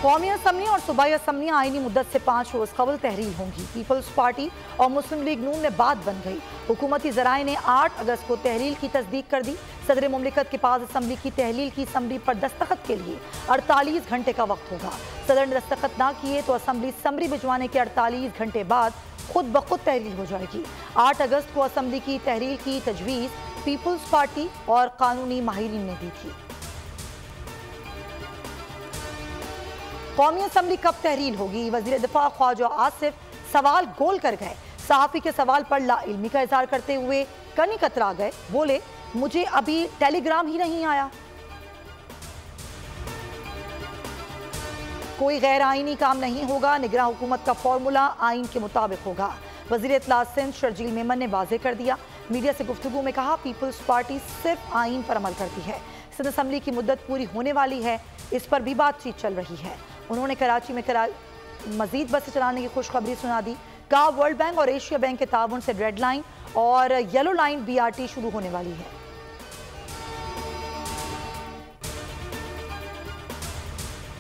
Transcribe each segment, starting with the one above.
कौमी असम्बली और सूबाई असम्बली आईनी मुद्दत से 5 रोज कबल तहरील होंगी। पीपल्स पार्टी और मुस्लिम लीग नून में बात बन गई। हुकूमती जराए ने 8 अगस्त को तहरील की तस्दीक कर दी। सदर मुमलिकत के पास असम्बली की तहलील की समरी पर दस्तखत के लिए 48 घंटे का वक्त होगा। सदर ने दस्तखत ना किए तो असम्बली समरी भिजवाने के 48 घंटे बाद खुद ब खुद तहरील हो जाएगी। 8 अगस्त को असम्बली की तहरील की तजवीज़ पीपल्स पार्टी और कानूनी माहिरीन ने दी थी। कौमी असम्बली कब तहरील होगी? वज़ीर दिफा ख्वाजा आसिफ सवाल गोल कर गए। सहाफ़ी के सवाल पर लाइल्मी का इज़हार करते हुए कनी कतरा गए। बोले, मुझे अभी टेलीग्राम ही नहीं आया। कोई गैर आईनी काम नहीं होगा। निगरान हुकूमत का फॉर्मूला आइन के मुताबिक होगा। वज़ीर इत्तला सिंध शर्जील मेमन ने वाज़ेह कर दिया। मीडिया से गुफ्तगू में कहा, पीपल्स पार्टी सिर्फ आइन पर अमल करती है। सिंध असम्बली की मुद्दत पूरी होने वाली है, इस पर भी बातचीत चल रही है। उन्होंने कराची में मजीद बसें चलाने की खुशखबरी सुना दी। कहा, वर्ल्ड बैंक और एशिया बैंक के ताउन से रेड लाइन और येलो लाइन BRT शुरू होने वाली है।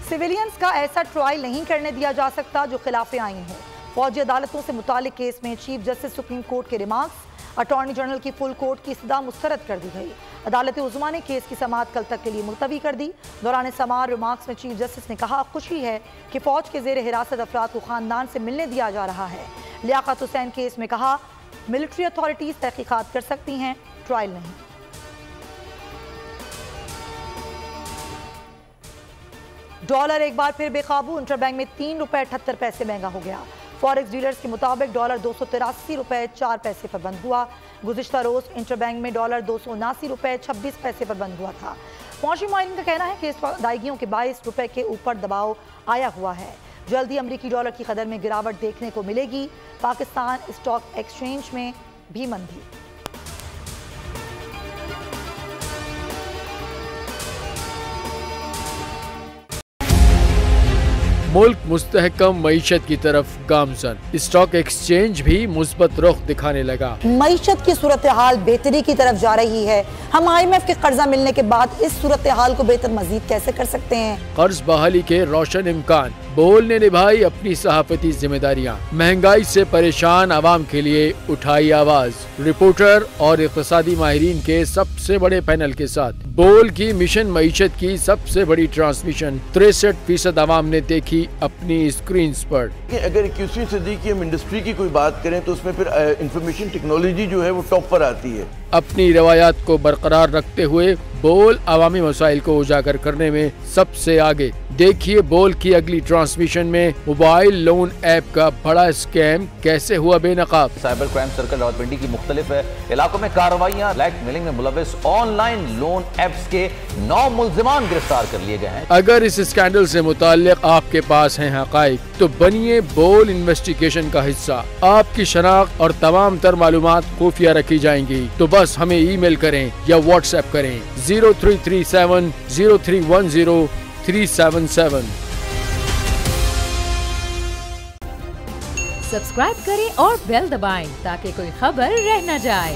सिविलियंस का ऐसा ट्रायल नहीं करने दिया जा सकता जो खिलाफ आइन हो। फौजी अदालतों से मुतालिक केस में चीफ जस्टिस सुप्रीम कोर्ट के रिमार्क्स, अटॉर्नी जनरल की फुल कोर्ट की इस्तदा मुस्तरद कर दी गई। अदालत उज़्मा ने केस की समाअत कल तक के लिए मुलतवी कर दी। दौरान समाअत रिमार्क्स में चीफ जस्टिस ने कहा, खुशी है कि फौज के जेर हिरासत अफराद को खानदान से मिलने दिया जा रहा है। लियाकत हुसैन केस में कहा, मिलिट्री अथॉरिटीज तहकीकात कर सकती हैं, ट्रायल नहीं। डॉलर एक बार फिर बेकाबू। इंटरबैंक में 3 रुपए 78 पैसे महंगा हो गया। फॉरेक्स डीलर्स के मुताबिक डॉलर 283 रुपए 4 पैसे पर बंद हुआ। गुज़िश्ता रोज इंटरबैंक में डॉलर 279 रुपए 26 पैसे पर बंद हुआ था। मौशी माहिरीन का कहना है कि इस अदायगियों के 22 रुपए के ऊपर दबाव आया हुआ है। जल्दी अमरीकी डॉलर की कदर में गिरावट देखने को मिलेगी। पाकिस्तान स्टॉक एक्सचेंज में भी मंदी। मुल्क मुस्तहकम मईशत की तरफ गामजन। स्टॉक एक्सचेंज भी मुस्बत रुख दिखाने लगा। मईशत की सूरत हाल बेहतरी की तरफ जा रही है। हम IMF के कर्जा मिलने के बाद इस सूरत हाल को बेहतर मजीद कैसे कर सकते हैं? कर्ज बहाली के रोशन इम्कान। बोल ने निभाई अपनी सहाफती जिम्मेदारियाँ। महंगाई से परेशान आवाम के लिए उठाई आवाज। रिपोर्टर और इक़्तिसादी माहिरीन के सबसे बड़े पैनल के साथ बोल की मिशन मईशत की सबसे बड़ी ट्रांसमिशन 63% आवाम ने देखी अपनी स्क्रीन पर। अगर 21वीं सदी की हम इंडस्ट्री की कोई बात करें तो उसमें फिर इंफॉर्मेशन टेक्नोलॉजी जो है वो टॉप पर आती है। अपनी रवायात को बरकरार रखते हुए बोल अवामी मसाइल को उजागर करने में सबसे आगे। देखिए बोल की अगली ट्रांसमिशन में मोबाइल लोन ऐप का बड़ा स्कैम कैसे हुआ बेनकाब। साइबर क्राइम सर्कल रावलपिंडी की मुख्तलिफ इलाकों में कार्रवाइयाँ। ब्लैकमेलिंग में मुलविस ऑनलाइन लोन ऐप्स के 9 मुल्जिमान गिरफ्तार कर लिए गए हैं। अगर इस स्कैंडल से मुताल्लिक आपके पास हैं हक़ाइक़ तो बनिए बोल इन्वेस्टिगेशन का हिस्सा। आपकी शनाख्त और तमाम तर मालूमात खुफिया रखी जाएंगी। तो बस हमें ईमेल करें या व्हाट्सएप करें 0337 0310 377। सब्सक्राइब करें और बेल दबाएं ताकि कोई खबर रह न जाए।